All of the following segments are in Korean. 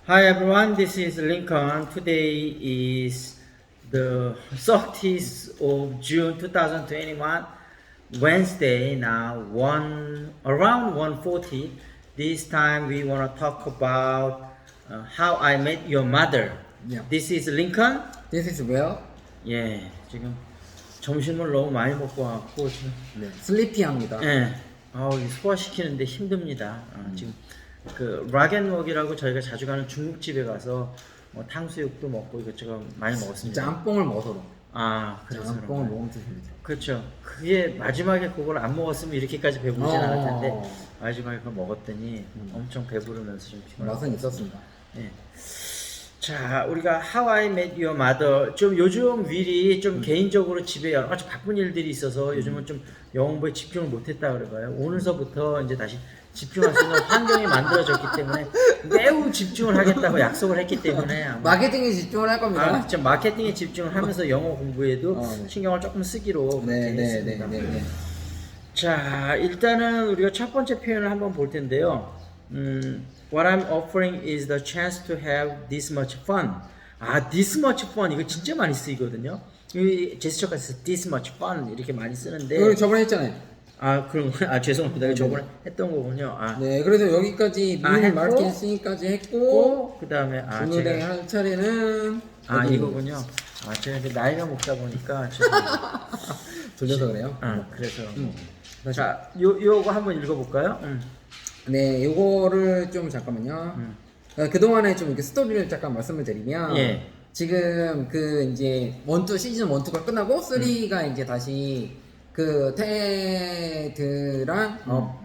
Hi everyone, this is Lincoln. Today is the 30th of June 2021, Wednesday now, around 1:40. This time we want to talk about how I met your mother. Yeah. This is Lincoln. This is Will. 예, 지금 점심을 너무 많이 먹고 왔고 지금 네. 슬리피합니다. 예, 소화시키는데 힘듭니다. 지금 그 락앤웍이라고 저희가 자주 가는 중국집에 가서 뭐 탕수육도 먹고 이것저것 많이 먹었습니다. 짬뽕을 먹어서 그래서 짬뽕을 그런가요? 먹으면 됩니다. 그렇죠. 그게 마지막에 그걸 안 먹었으면 이렇게까지 배부르진 않을 텐데 어. 마지막에 그걸 먹었더니 엄청 배부르면서 좀 피곤하고. 맛은 있었습니다. 예. 자, 우리가 How I Met Your Mother 좀 요즘 윌이 좀 개인적으로 집에 여러 가지 바쁜 일들이 있어서 요즘은 좀 영어 공부에 집중을 못했다 그래봐요. 오늘서부터 이제 다시 집중할 수 있는 환경이 만들어졌기 때문에 매우 집중을 하겠다고 약속을 했기 때문에 아마 마케팅에 집중을 할 겁니다. 진짜 마케팅에 집중을 하면서 영어 공부에도 네. 신경을 조금 쓰기로 그렇게 했습니다. 네. 자, 일단은 우리가 첫 번째 표현을 한번 볼 텐데요. What I'm offering is the chance to have this much fun. This much fun 이거 진짜 많이 쓰이거든요. 이 제스처가 있어서 this much fun 이렇게 많이 쓰는데. 이거 저번에 했잖아요. 그런 거. 죄송합니다. 이거 저번에 했던 거군요. 네, 그래서 여기까지 미국 마케팅 C까지 했고, 그 다음에 오늘의 할 차례는 이거군요. 제가 이제 나이가 먹다 보니까 죄송합니다. 돌려서 그래요. 그래서 자, 요거 한번 읽어볼까요? 네, 요거를 좀 잠깐만요. 그동안에 좀 이렇게 스토리를 잠깐 말씀을 드리면, 예. 지금 그 이제 시즌 1, 2가 끝나고 3가 이제 다시 그 테드랑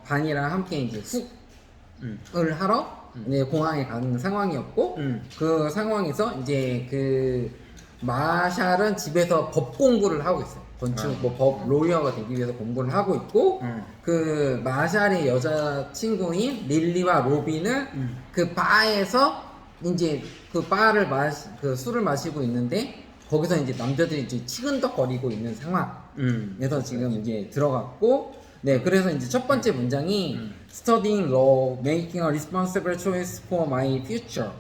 반이랑 함께 이제 훅을 하러 이제 공항에 가는 상황이었고, 그 상황에서 이제 그 마샬은 집에서 법 공부를 하고 있어요. 건축 법 로이어가 되기 위해서 공부를 하고 있고, 그 마샬의 여자 친구인 릴리와 로빈은 그 바에서 이제 그 바를 그 술을 마시고 있는데 거기서 이제 남자들이 이제 치근덕거리고 있는 상황에서 지금 이제 들어갔고, 네, 그래서 이제 첫 번째 문장이 Studying law, making a responsible choice for my future.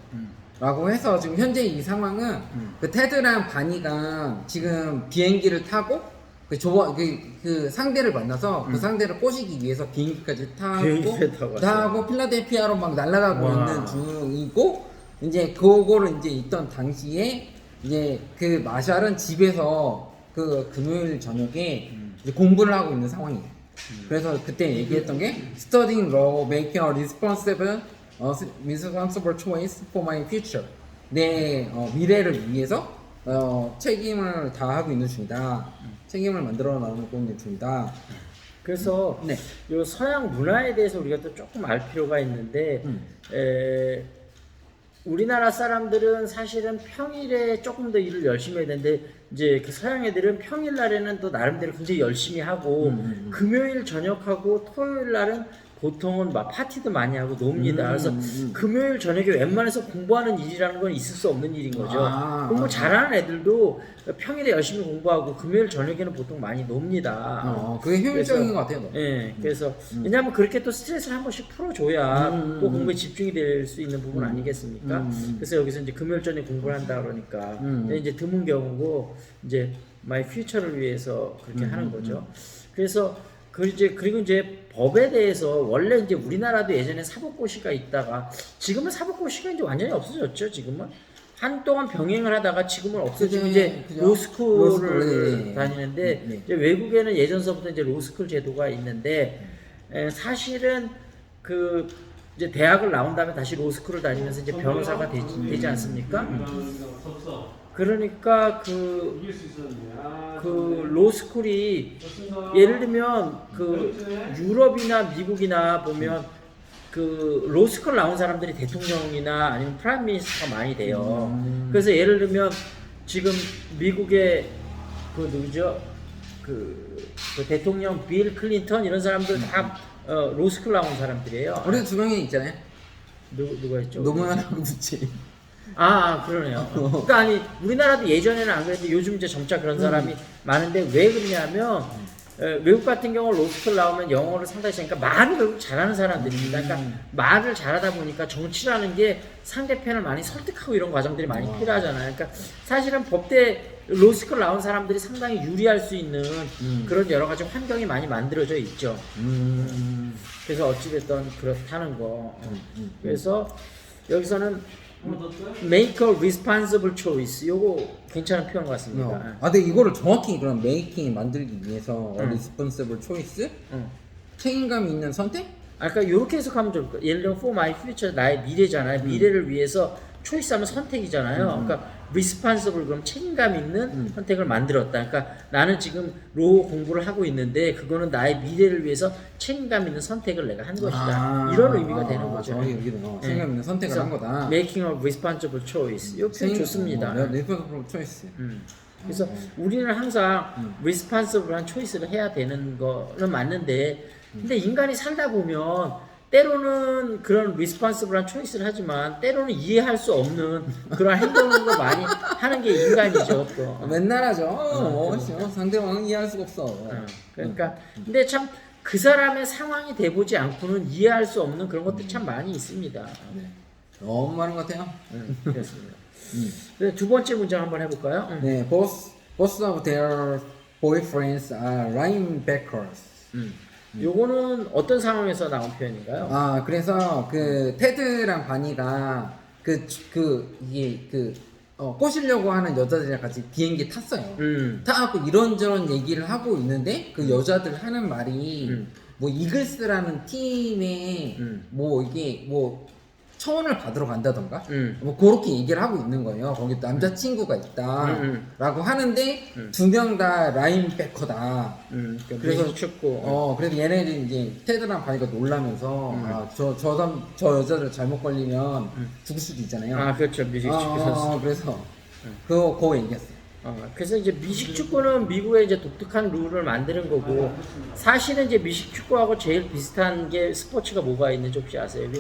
라고 해서 지금 현재 이 상황은 그 테드랑 바니가 지금 비행기를 타고 그 상대를 만나서 그 상대를 꼬시기 위해서 비행기까지 타고 필라델피아로 막 날아가고 있는 중이고, 이제 그거를 이제 있던 당시에 이제 그 마샬은 집에서 그 금요일 저녁에 이제 공부를 하고 있는 상황이에요. 그래서 그때 얘기했던 게 Studying law, making a responsible choice for my future. 내 미래를 위해서 책임을 다하고 있는 중이다. 책임을 만들어 나가고 있는 중이다. 그래서 네. 요 서양 문화에 대해서 우리가 또 조금 알 필요가 있는데 우리나라 사람들은 사실은 평일에 조금 더 일을 열심히 해야 되는데 이제 그 서양 애들은 평일날에는 또 나름대로 굉장히 열심히 하고 금요일 저녁하고 토요일 날은 보통은 막 파티도 많이 하고 놉니다. 그래서 금요일 저녁에 웬만해서 공부하는 일이라는 건 있을 수 없는 일인 거죠. 공부 잘하는 애들도 평일에 열심히 공부하고 금요일 저녁에는 보통 많이 놉니다. 그게 효율적인 것 같아요. 예, 그래서 왜냐하면 그렇게 또 스트레스를 한 번씩 풀어줘야 또 공부에 집중이 될 수 있는 부분 아니겠습니까? 그래서 여기서 이제 금요일 저녁 공부를 한다 그러니까 이제 드문 경우고 이제 마이 퓨처를 위해서 그렇게 하는 거죠. 그래서 그리고 이제 법에 대해서 원래 이제 우리나라도 예전에 사법고시가 있다가 지금은 사법고시가 이제 완전히 없어졌죠. 지금은 한동안 병행을 하다가 지금은 없어지고 이제 로스쿨을 다니는데 이제 외국에는 예전서부터 이제 로스쿨 제도가 있는데 사실은 그 이제 대학을 나온 다음에 다시 로스쿨을 다니면서 이제 변호사가 되지 않습니까? 그러니까 그 로스쿨이 예를 들면 그 유럽이나 미국이나 보면 그 로스쿨 나온 사람들이 대통령이나 아니면 프라임 미니스터가 많이 돼요. 그래서 예를 들면 지금 미국의 그 누구죠? 그 대통령 빌 클린턴 이런 사람들 다 로스쿨 나온 사람들이에요. 우리 두 명이 있잖아요. 누가 있죠? 노무현하고 부채. 그러네요. 그러니까 아니 우리나라도 예전에는 안 그랬는데 요즘 이제 점차 그런 사람이 많은데 왜 그러냐면 외국 같은 경우 로스쿨 나오면 영어를 상당히 잘하니까 말을 결국 잘하는 사람들입니다. 그러니까 말을 잘하다 보니까 정치라는 게 상대편을 많이 설득하고 이런 과정들이 많이 필요하잖아요. 그러니까 사실은 법대 로스쿨 나온 사람들이 상당히 유리할 수 있는 그런 여러 가지 환경이 많이 만들어져 있죠. 그래서 어찌됐든 그렇다는 거. 그래서 여기서는 make a responsible choice. 요거 괜찮은 표현 같습니다. 아, 근데 이거를 정확히 그럼 메이킹 만들기 위해서 responsible choice? 책임감 있는 선택? 아까 이렇게 해석하면 좋을 거예요. 예를 들면 for my future 나의 미래잖아요. 미래를 위해서 초이스하면 선택이잖아요. 그러니까 responsible 그럼 책임감 있는 선택을 만들었다. 그러니까 나는 지금 로 공부를 하고 있는데 그거는 나의 미래를 위해서 책임감 있는 선택을 내가 한 것이다. 이런 의미가 되는 거죠. 여기도 책임감 있는 선택을 한 거다. Making a responsible choice. 이 표현 좋습니다. responsible choice. 그래서 우리는 항상 responsible한 초이스를 해야 되는 거는 맞는데 근데 인간이 살다 보면 때로는 그런 리스폰시블한 초이스를 하지만 때로는 이해할 수 없는 그런 행동을 많이 하는 게 인간이죠. 또. 맨날 하죠. 상대방은 이해할 수가 없어. 그러니까 근데 참 그 사람의 상황이 돼보지 않고는 이해할 수 없는 그런 것들이 참 많이 있습니다. 너무 많은 것 같아요. 그렇습니다. 두 번째 문장 한번 해볼까요? 네, both of their boyfriends are linebackers. 요거는 어떤 상황에서 나온 표현인가요? 아, 그래서 그 테드랑 바니가 꼬시려고 하는 여자들이랑 같이 비행기 탔어요. 타갖고 이런저런 얘기를 하고 있는데 그 여자들 하는 말이 뭐 이글스라는 팀에 뭐 이게 뭐 청원을 받으러 간다던가 뭐 그렇게 얘기를 하고 있는 거예요. 거기 남자친구가 있다 라고 하는데 두 명 다 라인백커다. 그래서 축구. 그래서 얘네들이 이제 테드랑 바니가 놀라면서 저 여자들 잘못 걸리면 죽을 수도 있잖아요. 아, 그렇죠. 미식 축구 선수. 그래서 그거 얘기했어요. 그래서 이제 미식 축구는 미국의 이제 독특한 룰을 만드는 거고 사실은 이제 미식 축구하고 제일 비슷한 게 스포츠가 뭐가 있는지 혹시 아세요?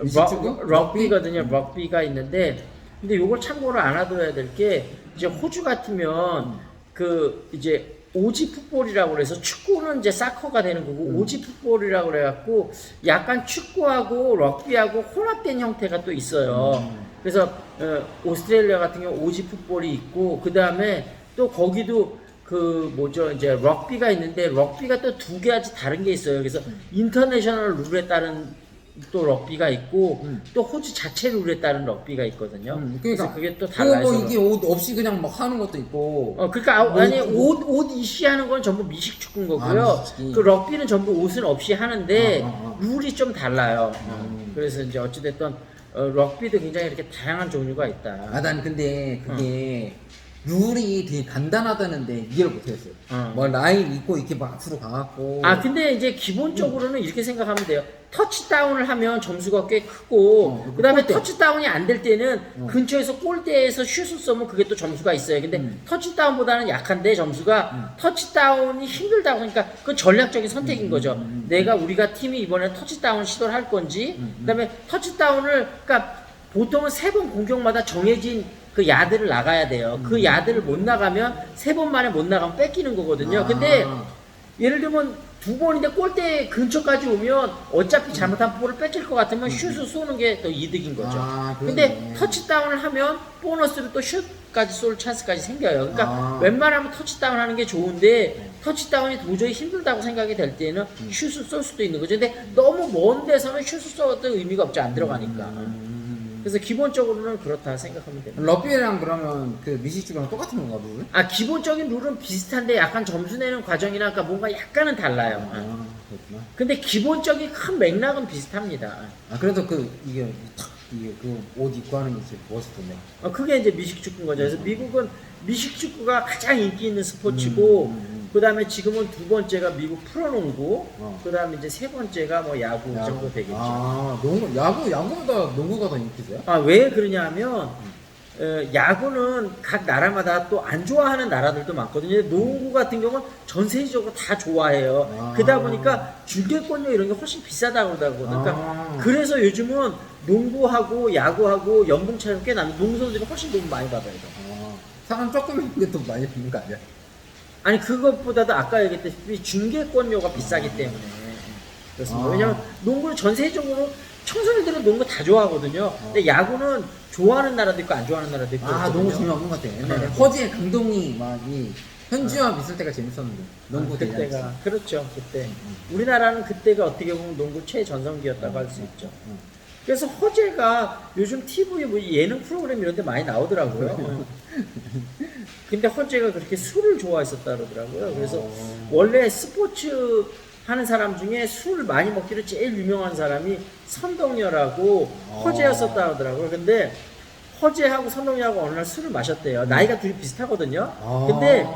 럭비거든요. 럭비가 있는데 근데 요걸 참고로 알아둬야 될 게 이제 호주 같으면 그 이제 오지 풋볼이라고 그래서 축구는 이제 사커가 되는 거고 오지 풋볼이라고 그래갖고 약간 축구하고 럭비하고 혼합된 형태가 또 있어요. 그래서 오스트레일리아 같은 경우 오지 풋볼이 있고 그 다음에 또 거기도 그 뭐죠 이제 럭비가 있는데 럭비가 또 두 가지 다른 게 있어요. 그래서 인터내셔널 룰에 따른 또 럭비가 있고 또 호주 자체 룰에 따른 럭비가 있거든요. 그러니까 그래서 그게 또 달라서 뭐 이게 옷 없이 그냥 막 하는 것도 있고. 그러니까 아니 옷 이시 하는 건 전부 미식 축구인 거고요. 그 럭비는 전부 옷은 없이 하는데 룰이 좀 달라요. 그래서 이제 어찌 됐든 럭비도 굉장히 이렇게 다양한 종류가 있다. 난 근데 그게 룰이 되게 간단하다는데 이해를 못했어요. 뭐 라인 있고 이렇게 막 앞으로 가갖고. 근데 이제 기본적으로는 이렇게 생각하면 돼요. 터치다운을 하면 점수가 꽤 크고 그 다음에 터치다운이 안 될 때는 근처에서 골대에서 슛을 쏘면 그게 또 점수가 있어요. 근데 터치다운보다는 약한데 점수가 터치다운이 힘들다고 하니까 그건 전략적인 선택인 거죠. 우리가 팀이 이번에 터치다운 시도를 할 건지 그 다음에 터치다운을 그러니까 보통은 3번 공격마다 정해진 그 야드를 나가야 돼요. 그 야드를 못 나가면 3번 만에 못 나가면 뺏기는 거거든요. 근데 예를 들면 2번인데 골대 근처까지 오면 어차피 잘못한 볼을 뺏길 것 같으면 슛을 쏘는 게 더 이득인 거죠. 근데 터치다운을 하면 보너스로 또 슛까지 쏠 찬스까지 생겨요. 그러니까 웬만하면 터치다운 하는 게 좋은데 터치다운이 도저히 힘들다고 생각이 될 때는 슛을 쏠 수도 있는 거죠. 근데 너무 먼 데서는 슛을 쏘도 의미가 없지, 안 들어가니까. 그래서 기본적으로는 그렇다 생각하면 됩니다. 럭비랑 그러면 그 미식축구랑 똑같은 건가 룰? 기본적인 룰은 비슷한데 약간 점수 내는 과정이나 그러니까 뭔가 약간은 달라요. 그렇구나. 근데 기본적인 큰 맥락은 비슷합니다. 그래도 이게 그 옷 입고 하는 게 진짜 멋있던데. 그게 이제 미식축구인 거죠. 그래서 미국은 미식축구가 가장 인기 있는 스포츠고 그 다음에 지금은 2번째가 미국 프로농구, 그 다음에 이제 3번째가 뭐 야구 정도 되겠죠. 야구보다 농구가 더 인기세요? 왜 그러냐 하면, 야구는 각 나라마다 또 안 좋아하는 나라들도 많거든요. 농구 같은 경우는 전 세계적으로 다 좋아해요. 그러다 보니까 중계권료 이런 게 훨씬 비싸다고 그러더라고요. 그러니까 그래서 요즘은 농구하고 야구하고 연봉 차이가 꽤 나는데 농구 선수들이 훨씬 돈 많이 받아요. 사람 조금 있는 게 더 많이 받는 거 아니야? 아니 그것보다도 아까 얘기했다시피 중개권료가 비싸기 때문에 그렇습니다. 왜냐면 농구는 전세적으로 청소년들은 농구 다 좋아하거든요. 근데 야구는 좋아하는 나라도 있고 안 좋아하는 나라도 있고. 너무 재미없는 것 같아. 옛날에 허재 강동이 막 이 현지화 비쓸 때가 재밌었는데 농구 대잔치. 그때가 그렇죠. 그때 우리나라는 그때가 어떻게 보면 농구 최전성기였다고 할 수 있죠. 그래서 허재가 요즘 TV 뭐 예능 프로그램 이런 데 많이 나오더라고요. 근데 허재가 그렇게 술을 좋아했었다 그러더라고요. 그래서 원래 스포츠 하는 사람 중에 술 많이 먹기로 제일 유명한 사람이 선동열하고 허재였었다 하더라고요. 근데 허재하고 선동열하고 어느 날 술을 마셨대요. 나이가 둘이 비슷하거든요. 근데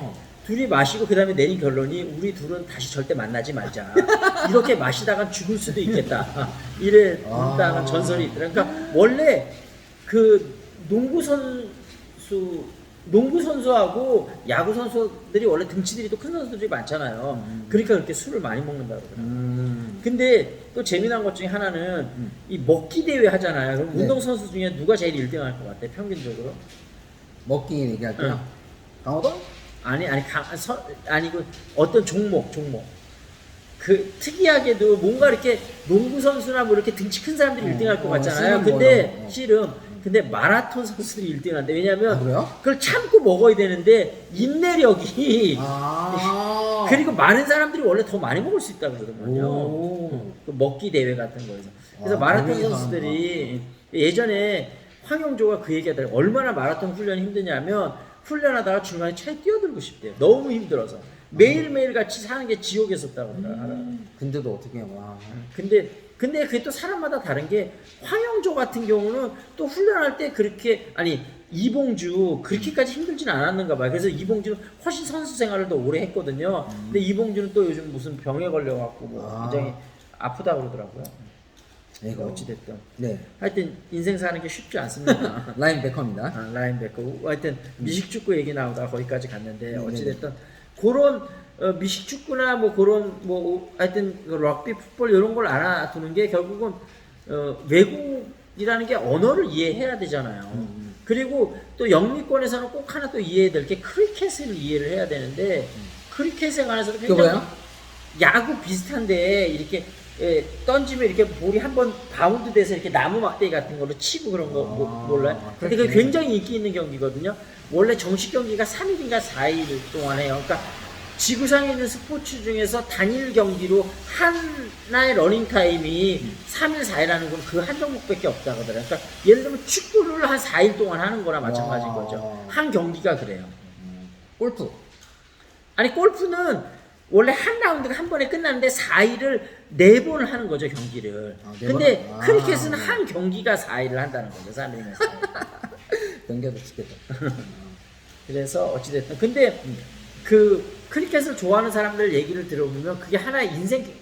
둘이 마시고 그 다음에 내린 결론이 우리 둘은 다시 절대 만나지 말자. 이렇게 마시다가 죽을 수도 있겠다. 이랬다는 전설이 있더라고요. 그러니까 원래 그 농구 선수하고 야구 선수들이 원래 등치들이 또 큰 선수들이 많잖아요. 그러니까 그렇게 술을 많이 먹는다고 그러더라고요. 근데 또 재미난 것 중에 하나는 이 먹기 대회 하잖아요. 그럼 운동 선수 중에 누가 제일 1등 할 것 같아? 평균적으로? 먹기 얘기할게요. 강호동? 아니고 어떤 종목. 그 특이하게도 뭔가 이렇게 농구 선수나 뭐 이렇게 등치 큰 사람들이 1등 할 것 같잖아요. 근데 근데 마라톤 선수들이 1등 한대. 왜냐면 그래요? 그걸 참고 먹어야 되는데 인내력이 그리고 많은 사람들이 원래 더 많이 먹을 수 있다고 그러거든요. 그 먹기 대회 같은 거에서. 그래서 마라톤 선수들이 예전에 황영조가 그 얘기하더라고요. 얼마나 마라톤 훈련이 힘드냐면 훈련하다가 중간에 차에 뛰어들고 싶대요. 너무 힘들어서. 매일매일 같이 사는 게 지옥이었었다고 그러더라고요. 근데도 어떻게 와. 근데 그게 또 사람마다 다른 게 황영조 같은 경우는 또 훈련할 때 그렇게 이봉주 그렇게까지 힘들진 않았는가 봐요. 그래서 이봉주는 훨씬 선수 생활을 더 오래 했거든요. 근데 이봉주는 또 요즘 무슨 병에 걸려갖고 뭐 굉장히 아프다 그러더라고요. 이거 어찌됐든. 네. 하여튼 인생 사는 게 쉽지 않습니다. 라인베커입니다. 라인베커. 하여튼 미식축구 얘기 나오다가 거기까지 갔는데 어찌됐든 그런 미식축구나 뭐 그런 뭐 하여튼 럭비, 풋볼 이런 걸 알아두는 게 결국은 외국이라는 게 언어를 이해해야 되잖아요. 그리고 또 영미권에서는 꼭 하나 또 이해해야 될 게 크리켓을 이해를 해야 되는데 크리켓에 관해서도 굉장히 야구 비슷한데 이렇게 던지면 이렇게 볼이 한번 바운드 돼서 이렇게 나무 막대기 같은 걸로 치고 그런 거 몰라요? 근데 그게 굉장히 인기 있는 경기거든요. 원래 정식 경기가 3일인가 4일 동안 해요. 그러니까 지구상에 있는 스포츠 중에서 단일 경기로 하나의 러닝 타임이 3일, 4일 하는 건 그 한 종목밖에 없다고 하더라고요. 그러니까 예를 들면 축구를 한 4일 동안 하는 거나 마찬가지인 거죠. 한 경기가 그래요. 골프. 아니 골프는 원래 한 라운드가 한 번에 끝나는데 4일을 4번을 하는 거죠, 경기를. 근데 크리켓은 한 경기가 4일을 한다는 거죠, 3일이면 4일. 넘겨도 죽겠다. 그래서 어찌됐든 근데 그 크리켓을 좋아하는 사람들 얘기를 들어보면 그게 하나의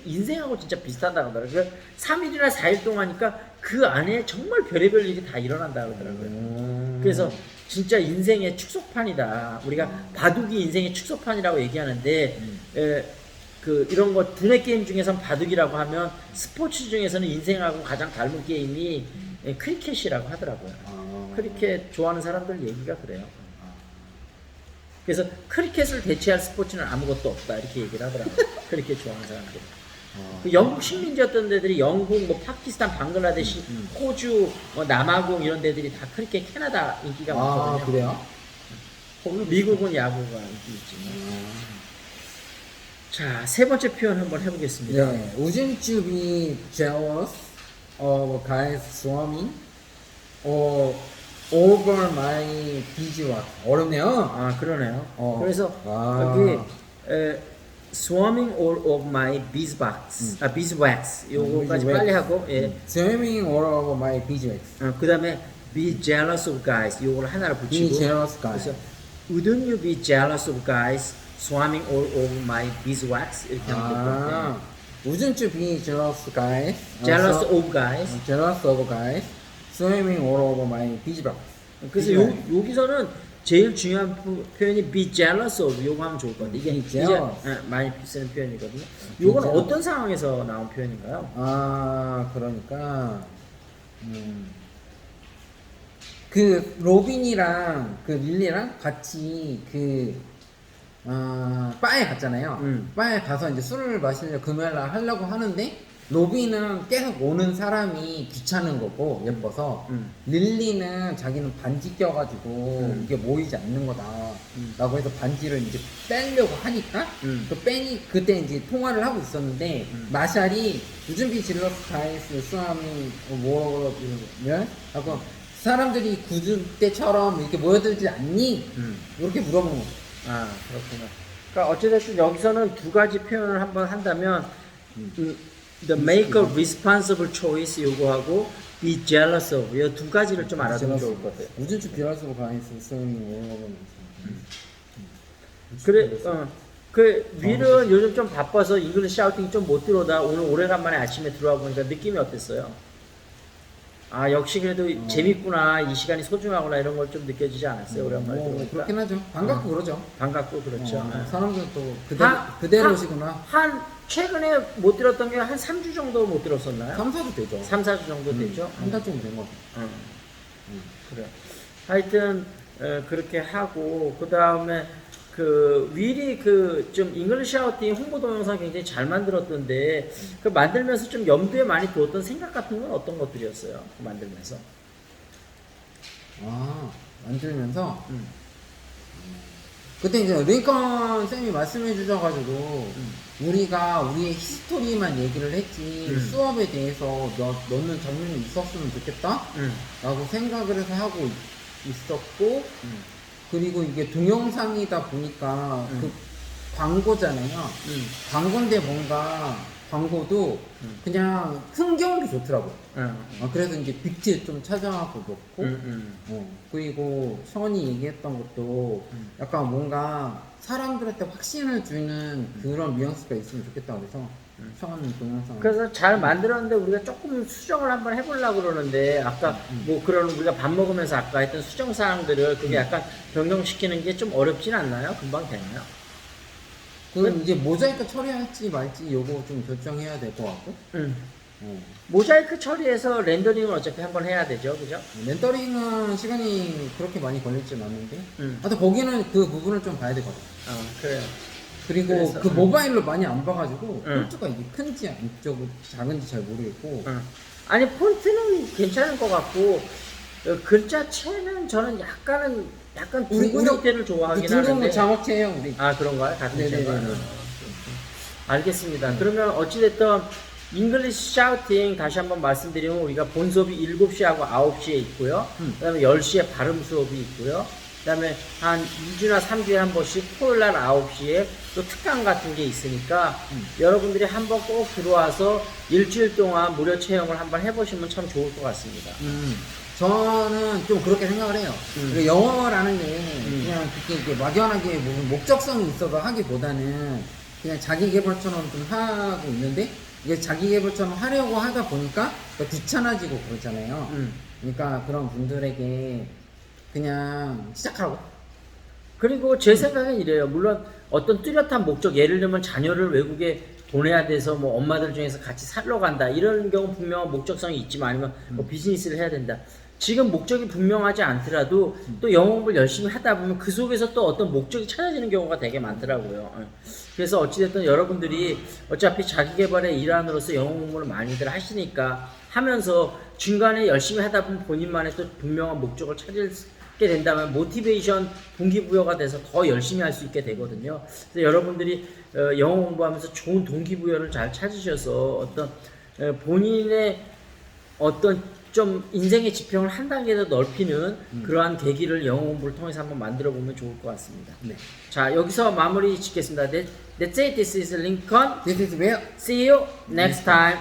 인생하고 진짜 비슷하다고 하더라고요. 3일이나 4일 동안 하니까 그 안에 정말 별의별 일이 다 일어난다고 하더라고요. 그래서 진짜 인생의 축소판이다. 우리가 바둑이 인생의 축소판이라고 얘기하는데 그 이런 거 두뇌 게임 중에선 바둑이라고 하면 스포츠 중에서는 인생하고 가장 닮은 게임이 크리켓이라고 하더라고요. 크리켓 좋아하는 사람들 얘기가 그래요. 그래서 크리켓을 대체할 스포츠는 아무것도 없다 이렇게 얘기를 하더라고요. 크리켓 좋아하는 사람들. 그 영국 식민지였던 데들이 영국, 뭐 파키스탄, 방글라데시, 호주, 뭐 남아공 이런 데들이 다 크리켓, 캐나다 인기가 많거든요. 그래요? 미국은 야구가 인기 있지만. 자, 세 번째 표현 한번 해보겠습니다. 네, wouldn't you be jealous of guys swarming over my beeswax? 어렵네요. 아, 그러네요. 그래서 여기 swarming all of my beeswax, beeswax 요거까지 빨리 하고, swarming all over my beeswax. 그 다음에 be jealous of guys 요걸 하나를 붙이고. be jealous guys. 그래서 wouldn't you be jealous of guys swarming all over my beeswax 이렇게 하면 될 것 같아요. wouldn't you be jealous guys? jealous of guys. jealous of guys swarming all over my beeswax. 그래서 여기서는 제일 중요한 표현이 be jealous of 요거 하면 좋을 것 같아요. 이게 많이 쓰는 표현이거든요. 요건 어떤 상황에서 나온 표현인가요? 그러니까 그 로빈이랑 그 릴리랑 같이 그 바에 갔잖아요. 바에 가서 이제 술을 마시려고 금요일 날 하려고 하는데 로비는 계속 오는 사람이 귀찮은 거고 예뻐서 릴리는 자기는 반지 껴가지고 이게 모이지 않는 거다 라고 해서 반지를 이제 빼려고 하니까 그 빼니 그때 이제 통화를 하고 있었는데 마샬이 유준비 질러스 가이스 수아미 뭐면 하고 사람들이 구주 때처럼 이렇게 모여들지 않니? 이렇게 물어본 거죠. 아, 그렇구나. 그러니까 어찌됐든 여기서는 두 가지 표현을 한번 한다면 the make a responsible choice 요거하고 be jealous of 이 두 가지를 좀 알아두면 좋을 것 같아요. 우준주 비라스로 가이스 수아미 뭐라고 그래, 그 윌은 요즘 좀 바빠서 잉글리시 샤우팅 좀 못 들어오다 오늘 오래간만에 아침에 들어와 보니까 느낌이 어땠어요? 아 역시 그래도 재밌구나 이 시간이 소중하구나 이런 걸 좀 느껴지지 않았어요 오랜만에 들어오니까. 그렇긴 하죠. 반갑고 그러죠. 반갑고 그렇죠. 사람들 또 한- 그대로시구나. 한 최근에 못 들었던 게 한 3주 정도 못 들었었나요? 3, 4주 되죠. 3, 4주 정도 되죠? 한 달 정도 된 것 같아요. 그래. 하여튼 그렇게 하고 그 다음에 그 윌이 그 좀 잉글리시 아웃팅 홍보 동영상 굉장히 잘 만들었던데 그 만들면서 좀 염두에 많이 두었던 생각 같은 건 어떤 것들이었어요? 그 만들면서. 만들면서 그때 이제 링컨 쌤이 말씀해 주셔가지고 우리가 우리의 히스토리만 얘기를 했지 수업에 대해서 넣는 장면이 있었으면 좋겠다 라고 생각을 해서 하고 있었고 그리고 이게 동영상이다 보니까 그 광고잖아요. 광고인데 뭔가 광고도 그냥 흥겨운 게 좋더라고요. 그래서 이제 빅트 좀 찾아가고 넣고 그리고 션이 얘기했던 것도 약간 뭔가 사람들한테 확신을 주는 그런 뉘앙스가 있으면 좋겠다 그래서 션 동영상 그래서 잘 만들었는데 우리가 조금 수정을 한번 해보려고 그러는데 아까 뭐 그런 우리가 밥 먹으면서 아까 했던 수정 사항들을 그게 약간 변경시키는 게 좀 어렵진 않나요? 금방 되나요? 그건 이제 모자이크 처리할지 말지 요거 좀 결정해야 될 것 같고 모자이크 처리해서 렌더링을 어차피 한번 해야 되죠, 그죠? 렌더링은 시간이 그렇게 많이 걸리진 않는데 하여튼 거기는 그 부분을 좀 봐야 되거든요. 그래요. 그리고 그래서, 그 모바일로 많이 안 봐가지고 응. 폰트가 이게 큰지 작은지 잘 모르겠고 아니 폰트는 괜찮을 것 같고 글자체는 저는 약간 둥근 형태를 좋아하긴 둥근 하는데. 거 자막체예요 우리. 아 그런가요? 같은 네네네. 제가. 알겠습니다. 그러면 어찌됐든 잉글리시 샤우팅 다시 한번 말씀드리면 우리가 본 수업이 7시하고 9시에 있고요. 그 다음에 10시에 발음 수업이 있고요. 그 다음에 한 2주나 3주에 한 번씩 토요일날 9시에 또 특강 같은 게 있으니까 여러분들이 한번 꼭 들어와서 일주일 동안 무료 체험을 한번 해보시면 참 좋을 것 같습니다. 저는 좀 그렇게 생각을 해요. 그리고 영어라는 게 그냥 그렇게 이렇게 막연하게 무슨 목적성이 있어서 하기보다는 그냥 자기 개발처럼 좀 하고 있는데 이게 자기 개발처럼 하려고 하다 보니까 또 귀찮아지고 그러잖아요. 그러니까 그런 분들에게 그냥 시작하라고. 그리고 제 생각엔 이래요. 물론 어떤 뚜렷한 목적, 예를 들면 자녀를 외국에 보내야 돼서 뭐 엄마들 중에서 같이 살러 간다. 이런 경우 분명한 목적성이 있지만 아니면 뭐 비즈니스를 해야 된다. 지금 목적이 분명하지 않더라도 또 영어 공부를 열심히 하다 보면 그 속에서 또 어떤 목적이 찾아지는 경우가 되게 많더라고요. 그래서 어찌됐든 여러분들이 어차피 자기개발의 일환으로서 영어 공부를 많이들 하시니까 하면서 중간에 열심히 하다 보면 본인만의 또 분명한 목적을 찾게 된다면 모티베이션 동기부여가 돼서 더 열심히 할 수 있게 되거든요. 그래서 여러분들이 영어 공부하면서 좋은 동기부여를 잘 찾으셔서 어떤 본인의 어떤 좀 인생의 지평을 한 단계 더 넓히는 그러한 계기를 영어 공부를 통해서 한번 만들어 보면 좋을 것 같습니다. 네. 자, 여기서 마무리 짓겠습니다. That's it. This is Lincoln. This is where See you next time.